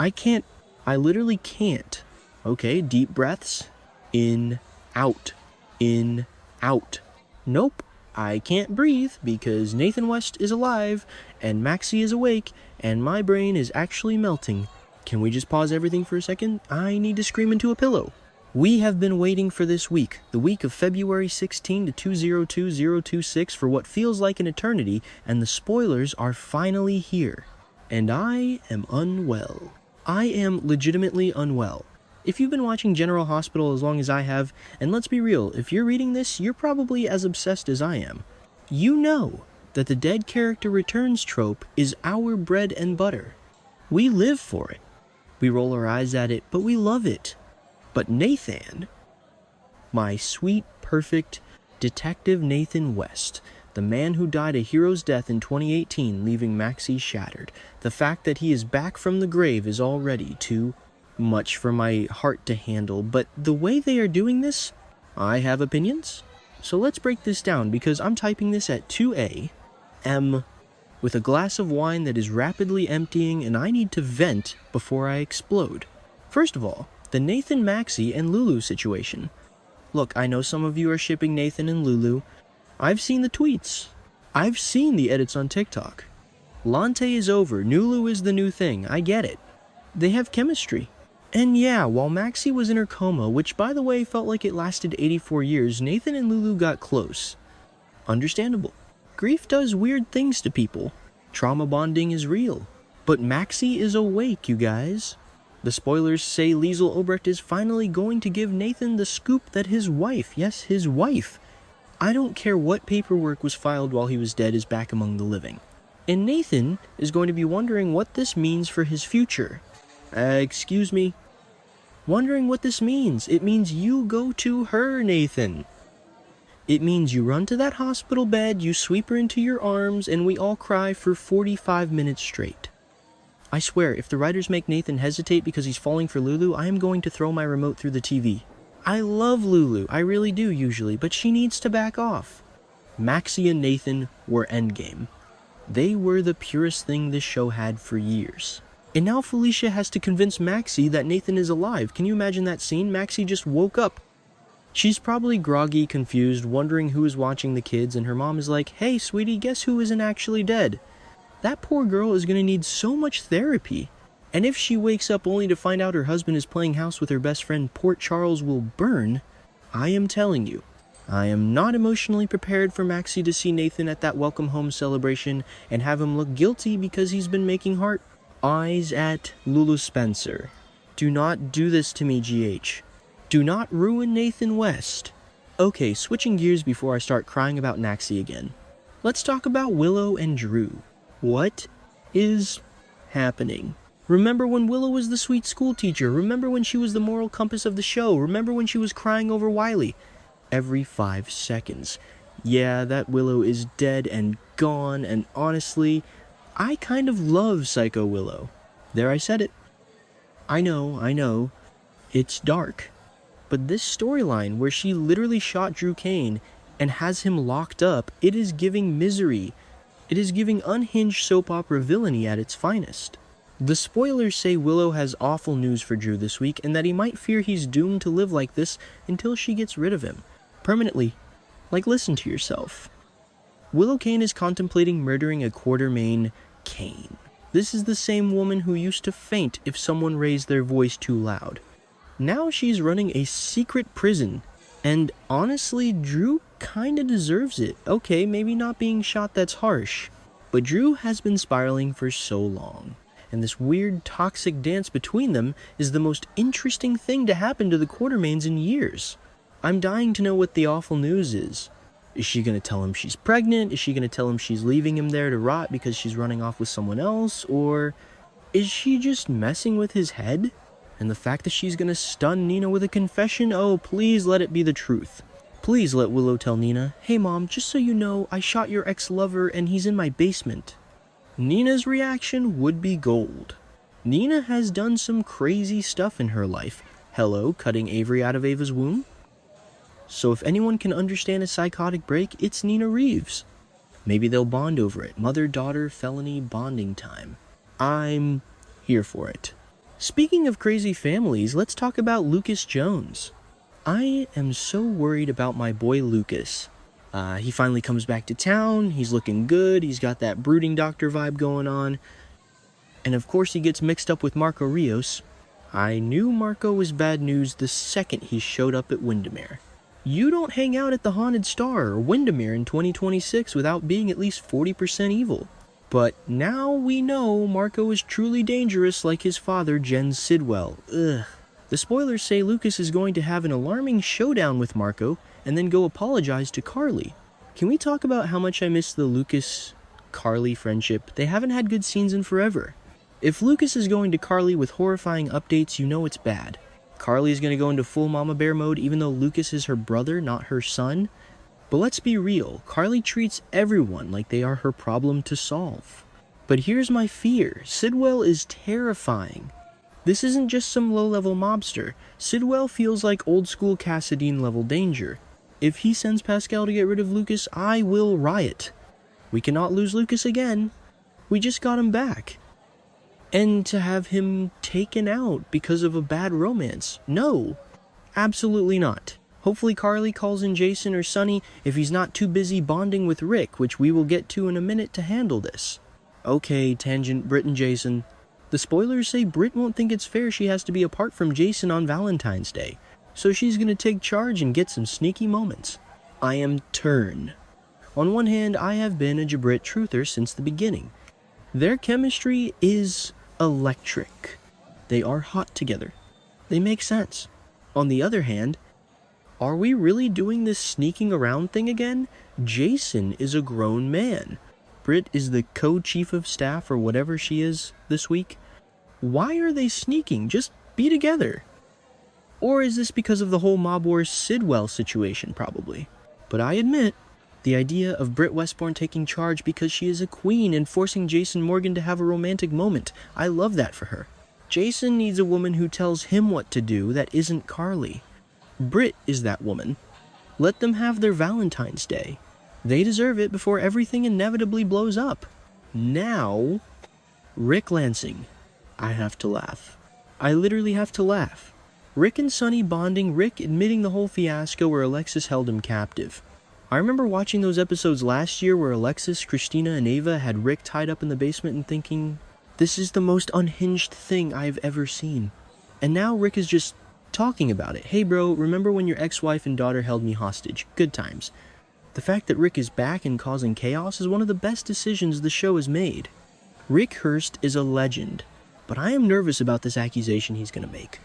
I literally can't. Okay, deep breaths. In, out. In, out. Nope, I can't breathe because Nathan West is alive and Maxi is awake and my brain is actually melting. Can we just pause everything for a second? I need to scream into a pillow. We have been waiting for this week, the week of February 16 to 202026 for what feels like an eternity, and the spoilers are finally here. And I am unwell. I am legitimately unwell. If you've been watching General Hospital as long as I have, and let's be real, if you're reading this, you're probably as obsessed as I am. You know that the dead character returns trope is our bread and butter. We live for it. We roll our eyes at it, but we love it. But Nathan, my sweet, perfect Detective Nathan West, the man who died a hero's death in 2018, leaving Maxi shattered. The fact that he is back from the grave is already too much for my heart to handle, but the way they are doing this, I have opinions. So let's break this down, because I'm typing this at 2 a.m. with a glass of wine that is rapidly emptying, and I need to vent before I explode. First of all, the Nathan, Maxi, and Lulu situation. Look, I know some of you are shipping Nathan and Lulu. I've seen the tweets. I've seen the edits on TikTok. Lante is over. Nulu is the new thing. I get it. They have chemistry. And yeah, while Maxi was in her coma, which by the way felt like it lasted 84 years, Nathan and Lulu got close. Understandable. Grief does weird things to people. Trauma bonding is real. But Maxi is awake, you guys. The spoilers say Liesl Obrecht is finally going to give Nathan the scoop that his wife, yes, his wife, I don't care what paperwork was filed while he was dead, is back among the living. And Nathan is going to be wondering what this means for his future. Excuse me? Wondering what this means. It means you go to her, Nathan. It means you run to that hospital bed, you sweep her into your arms, and we all cry for 45 minutes straight. I swear, if the writers make Nathan hesitate because he's falling for Lulu, I am going to throw my remote through the TV. I love Lulu, I really do usually, but she needs to back off. Maxi and Nathan were endgame. They were the purest thing this show had for years. And now Felicia has to convince Maxi that Nathan is alive. Can you imagine that scene? Maxi just woke up. She's probably groggy, confused, wondering who is watching the kids, and her mom is like, "Hey, sweetie, guess who isn't actually dead?" That poor girl is going to need so much therapy. And if she wakes up only to find out her husband is playing house with her best friend, Port Charles will burn. I am telling you, I am not emotionally prepared for Maxi to see Nathan at that welcome home celebration and have him look guilty because he's been making heart eyes at Lulu Spencer. Do not do this to me, GH. Do not ruin Nathan West. Okay, switching gears before I start crying about Naxi again. Let's talk about Willow and Drew. What is happening? Remember when Willow was the sweet school teacher? Remember when she was the moral compass of the show? Remember when she was crying over Wiley? Every 5 seconds. Yeah, that Willow is dead and gone, and honestly, I kind of love Psycho Willow. There, I said it. I know. It's dark. But this storyline where she literally shot Drew Kane and has him locked up, it is giving misery. It is giving unhinged soap opera villainy at its finest. The spoilers say Willow has awful news for Drew this week, and that he might fear he's doomed to live like this until she gets rid of him. Permanently. Like, listen to yourself. Willow Kane is contemplating murdering a Quartermaine Kane. This is the same woman who used to faint if someone raised their voice too loud. Now she's running a secret prison, and honestly, Drew kinda deserves it. Okay, maybe not being shot, that's harsh. But Drew has been spiraling for so long, and this weird toxic dance between them is the most interesting thing to happen to the Quartermaines in years. I'm dying to know what the awful news is. Is she gonna tell him she's pregnant? Is she gonna tell him she's leaving him there to rot because she's running off with someone else? Or is she just messing with his head? And the fact that she's gonna stun Nina with a confession? Oh, please let it be the truth. Please let Willow tell Nina, "Hey mom, just so you know, I shot your ex-lover and he's in my basement." Nina's reaction would be gold. Nina has done some crazy stuff in her life. Hello, cutting Avery out of Ava's womb? So if anyone can understand a psychotic break, it's Nina Reeves. Maybe they'll bond over it. Mother-daughter felony bonding time. I'm here for it. Speaking of crazy families, let's talk about Lucas Jones. I am so worried about my boy Lucas. He finally comes back to town, he's looking good, he's got that brooding doctor vibe going on, and of course he gets mixed up with Marco Rios. I knew Marco was bad news the second he showed up at Windermere. You don't hang out at the Haunted Star or Windermere in 2026 without being at least 40% evil. But now we know Marco is truly dangerous like his father, Jen Sidwell. Ugh. The spoilers say Lucas is going to have an alarming showdown with Marco and then go apologize to Carly. Can we talk about how much I miss the Lucas-Carly friendship? They haven't had good scenes in forever. If Lucas is going to Carly with horrifying updates, you know it's bad. Carly is going to go into full mama bear mode even though Lucas is her brother, not her son. But let's be real, Carly treats everyone like they are her problem to solve. But here's my fear, Sidwell is terrifying. This isn't just some low-level mobster. Sidwell feels like old-school Cassadine-level danger. If he sends Pascal to get rid of Lucas, I will riot. We cannot lose Lucas again. We just got him back. And to have him taken out because of a bad romance. No, absolutely not. Hopefully Carly calls in Jason or Sonny if he's not too busy bonding with Rick, which we will get to in a minute to handle this. Okay, tangent, Britt and Jason. The spoilers say Britt won't think it's fair she has to be apart from Jason on Valentine's Day, so she's gonna take charge and get some sneaky moments. I am torn. On one hand, I have been a Jabrit truther since the beginning. Their chemistry is electric. They are hot together. They make sense. On the other hand, are we really doing this sneaking around thing again? Jason is a grown man. Britt is the co-chief of staff or whatever she is this week. Why are they sneaking? Just be together. Or is this because of the whole Mob Wars Sidwell situation? Probably. But I admit, the idea of Britt Westbourne taking charge because she is a queen and forcing Jason Morgan to have a romantic moment, I love that for her. Jason needs a woman who tells him what to do that isn't Carly. Britt is that woman. Let them have their Valentine's Day. They deserve it before everything inevitably blows up. Now, Rick Lansing. I have to laugh. I literally have to laugh. Rick and Sonny bonding, Rick admitting the whole fiasco where Alexis held him captive. I remember watching those episodes last year where Alexis, Kristina, and Ava had Rick tied up in the basement and thinking, this is the most unhinged thing I've ever seen. And now Rick is just talking about it. Hey bro, remember when your ex-wife and daughter held me hostage? Good times. The fact that Rick is back and causing chaos is one of the best decisions the show has made. Rick Hurst is a legend, but I am nervous about this accusation he's going to make.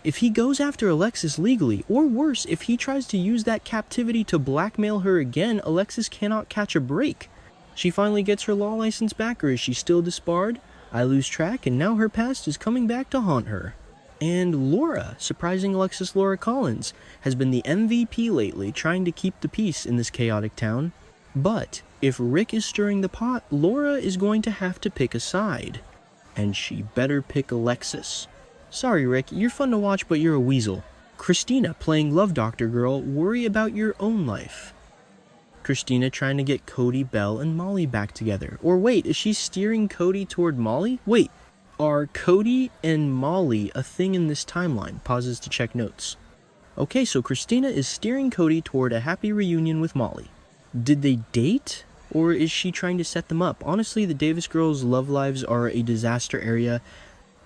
If he goes after Alexis legally, or worse, if he tries to use that captivity to blackmail her again, Alexis cannot catch a break. She finally gets her law license back, or is she still disbarred? I lose track, and now her past is coming back to haunt her. And Laura, surprising Alexis Laura Collins, has been the MVP lately, trying to keep the peace in this chaotic town. But if Rick is stirring the pot, Laura is going to have to pick a side. And she better pick Alexis. Sorry Rick, you're fun to watch but you're a weasel. Kristina playing Love Doctor Girl, worry about your own life. Kristina trying to get Cody, Belle, and Molly back together. Or wait, is she steering Cody toward Molly? Wait, are Cody and Molly a thing in this timeline? Pauses to check notes. Okay, so Kristina is steering Cody toward a happy reunion with Molly. Did they date? Or is she trying to set them up? Honestly, the Davis girls' love lives are a disaster area.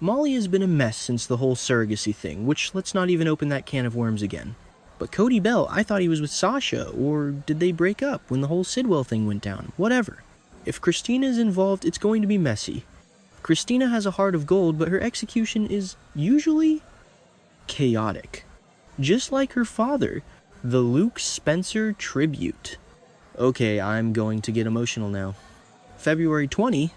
Molly has been a mess since the whole surrogacy thing, which let's not even open that can of worms again. But Cody Bell, I thought he was with Sasha, or did they break up when the whole Sidwell thing went down? Whatever. If Kristina is involved, it's going to be messy. Kristina has a heart of gold, but her execution is usually chaotic. Just like her father, the Luke Spencer tribute. Okay, I'm going to get emotional now. February 20,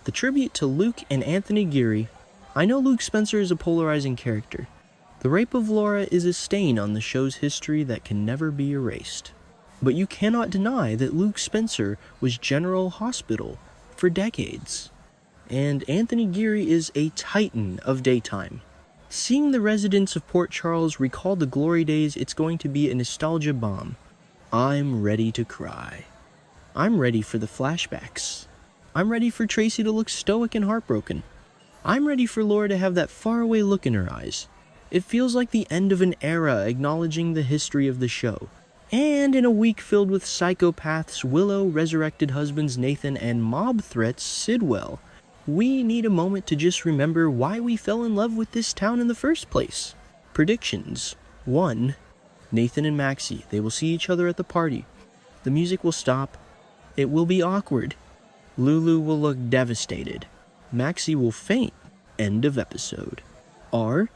the tribute to Luke and Anthony Geary. I know Luke Spencer is a polarizing character. The rape of Laura is a stain on the show's history that can never be erased. But you cannot deny that Luke Spencer was General Hospital for decades. And Anthony Geary is a titan of daytime. Seeing the residents of Port Charles recall the glory days, it's going to be a nostalgia bomb. I'm ready to cry. I'm ready for the flashbacks. I'm ready for Tracy to look stoic and heartbroken. I'm ready for Laura to have that faraway look in her eyes. It feels like the end of an era acknowledging the history of the show. And in a week filled with psychopaths, Willow, resurrected husbands Nathan, and mob threats Sidwell, we need a moment to just remember why we fell in love with this town in the first place. Predictions. 1. Nathan and Maxi, they will see each other at the party. The music will stop. It will be awkward. Lulu will look devastated. Maxi will faint. End of episode. R.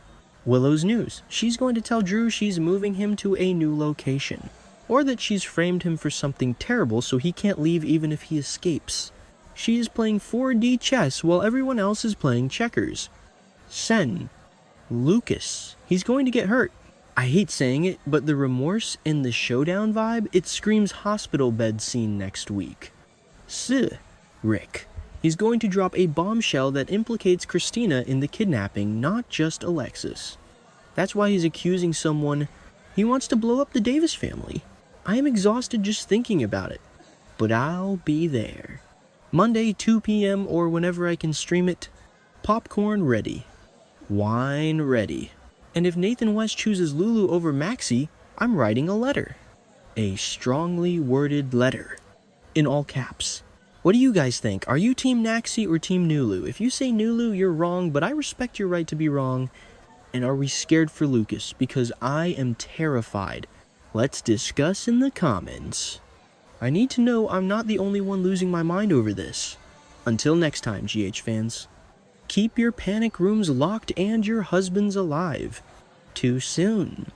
Willow's news. She's going to tell Drew she's moving him to a new location. Or that she's framed him for something terrible so he can't leave even if he escapes. She is playing 4D chess while everyone else is playing checkers. Sen. Lucas. He's going to get hurt. I hate saying it, but the remorse in the showdown vibe, it screams hospital bed scene next week. Ric. He's going to drop a bombshell that implicates Kristina in the kidnapping, not just Alexis. That's why he's accusing someone. He wants to blow up the Davis family. I am exhausted just thinking about it. But I'll be there. Monday, 2 p.m. or whenever I can stream it. Popcorn ready. Wine ready. And if Nathan West chooses Lulu over Maxi, I'm writing a letter. A strongly worded letter. In all caps. What do you guys think? Are you Team Naxi or Team Nulu? If you say Nulu, you're wrong, but I respect your right to be wrong. And are we scared for Lucas? Because I am terrified. Let's discuss in the comments. I need to know I'm not the only one losing my mind over this. Until next time, GH fans. Keep your panic rooms locked and your husbands alive. Too soon.